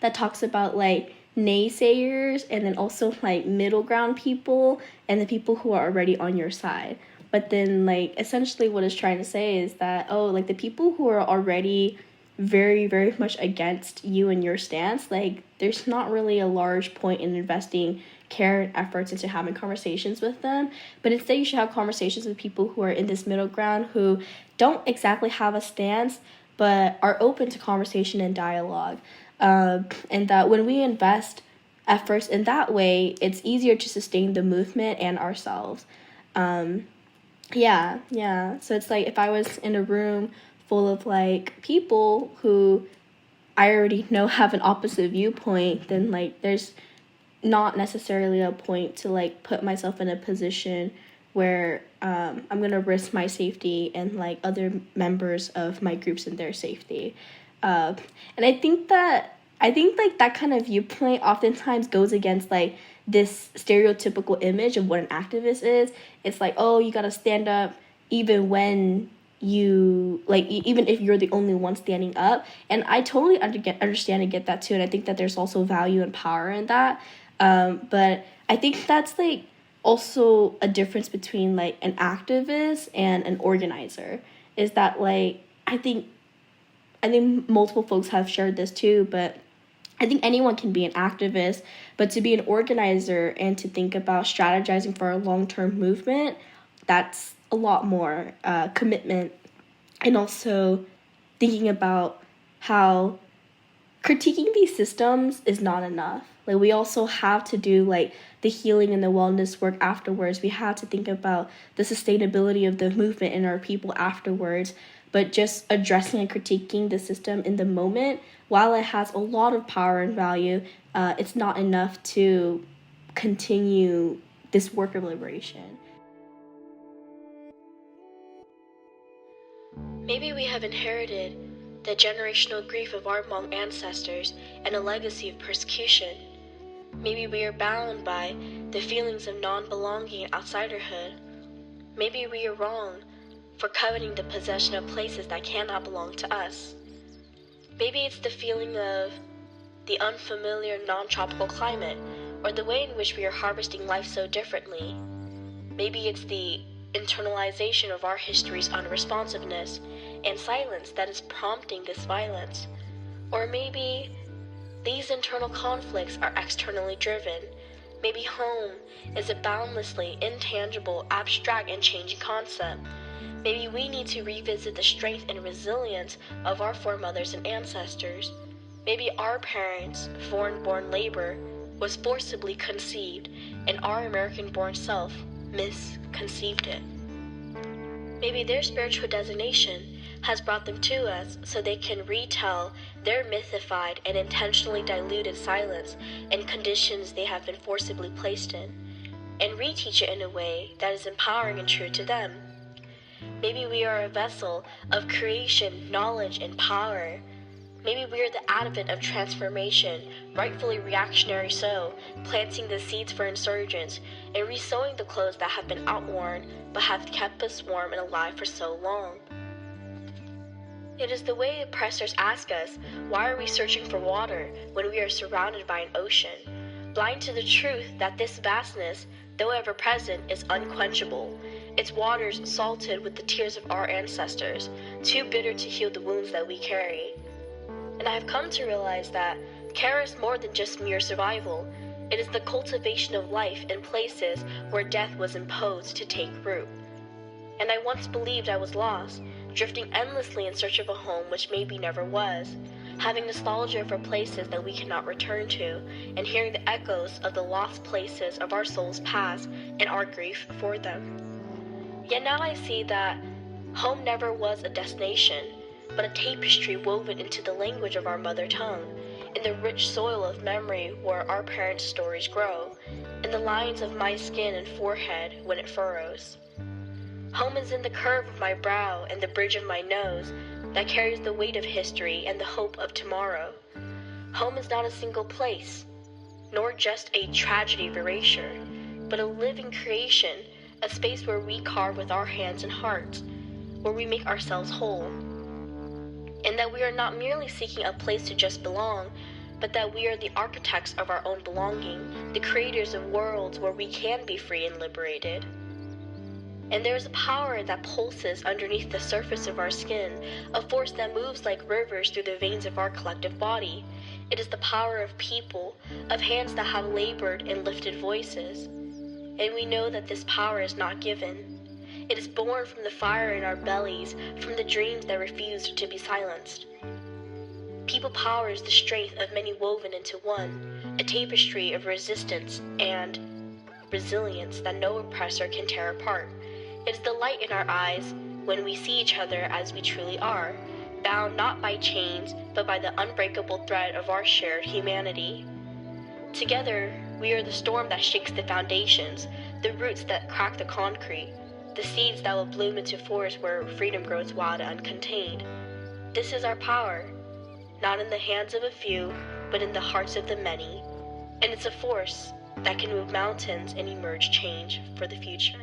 that talks about like naysayers and then also like middle ground people and the people who are already on your side. But then like essentially what it's trying to say is that, oh, like the people who are already very, very much against you and your stance, like there's not really a large point in investing care and efforts into having conversations with them. But instead you should have conversations with people who are in this middle ground, who don't exactly have a stance but are open to conversation and dialogue. And that when we invest efforts in that way, it's easier to sustain the movement and ourselves. Yeah. So it's like if I was in a room full of like people who I already know have an opposite viewpoint, then like there's not necessarily a point to like put myself in a position where I'm gonna risk my safety and like other members of my groups and their safety. And I think like that kind of viewpoint oftentimes goes against like this stereotypical image of what an activist is. It's like, oh, you gotta stand up even when you like, even if you're the only one standing up. And I totally understand and get that too. And I think that there's also value and power in that. But I think that's like also a difference between like an activist and an organizer, is that like I think multiple folks have shared this too, but I think anyone can be an activist, but to be an organizer and to think about strategizing for a long-term movement, that's a lot more commitment, and also thinking about how critiquing these systems is not enough. Like, we also have to do like the healing and the wellness work afterwards. We have to think about the sustainability of the movement and our people afterwards. But just addressing and critiquing the system in the moment, while it has a lot of power and value, it's not enough to continue this work of liberation. Maybe we have inherited the generational grief of our Hmong ancestors and a legacy of persecution. Maybe we are bound by the feelings of non-belonging and outsiderhood. Maybe we are wrong for coveting the possession of places that cannot belong to us. Maybe it's the feeling of the unfamiliar non-tropical climate, or the way in which we are harvesting life so differently. Maybe it's the internalization of our history's unresponsiveness and silence that is prompting this violence. Or maybe these internal conflicts are externally driven. Maybe home is a boundlessly intangible, abstract, and changing concept. Maybe we need to revisit the strength and resilience of our foremothers and ancestors. Maybe our parents' foreign-born labor was forcibly conceived, and our American-born self misconceived it. Maybe their spiritual designation has brought them to us so they can retell their mythified and intentionally diluted silence and conditions they have been forcibly placed in, and reteach it in a way that is empowering and true to them. Maybe we are a vessel of creation, knowledge, and power. Maybe we are the advent of transformation, rightfully reactionary so, planting the seeds for insurgents, and resewing the clothes that have been outworn but have kept us warm and alive for so long. It is the way oppressors ask us, why are we searching for water when we are surrounded by an ocean? Blind to the truth that this vastness, though ever present, is unquenchable. Its waters salted with the tears of our ancestors, too bitter to heal the wounds that we carry. And I have come to realize that care is more than just mere survival. It is the cultivation of life in places where death was imposed to take root. And I once believed I was lost, drifting endlessly in search of a home which maybe never was, having nostalgia for places that we cannot return to, and hearing the echoes of the lost places of our souls past and our grief for them. Yet now I see that home never was a destination, but a tapestry woven into the language of our mother tongue, in the rich soil of memory where our parents' stories grow, in the lines of my skin and forehead when it furrows. Home is in the curve of my brow and the bridge of my nose that carries the weight of history and the hope of tomorrow. Home is not a single place, nor just a tragedy of erasure, but a living creation, a space where we carve with our hands and hearts, where we make ourselves whole. And that we are not merely seeking a place to just belong, but that we are the architects of our own belonging, the creators of worlds where we can be free and liberated. And there is a power that pulses underneath the surface of our skin, a force that moves like rivers through the veins of our collective body. It is the power of people, of hands that have labored and lifted voices. And we know that this power is not given. It is born from the fire in our bellies, from the dreams that refused to be silenced. People power is the strength of many woven into one, a tapestry of resistance and resilience that no oppressor can tear apart. It is the light in our eyes when we see each other as we truly are, bound not by chains, but by the unbreakable thread of our shared humanity. Together, we are the storm that shakes the foundations, the roots that crack the concrete, the seeds that will bloom into forests where freedom grows wild and uncontained. This is our power, not in the hands of a few, but in the hearts of the many. And it's a force that can move mountains and emerge change for the future.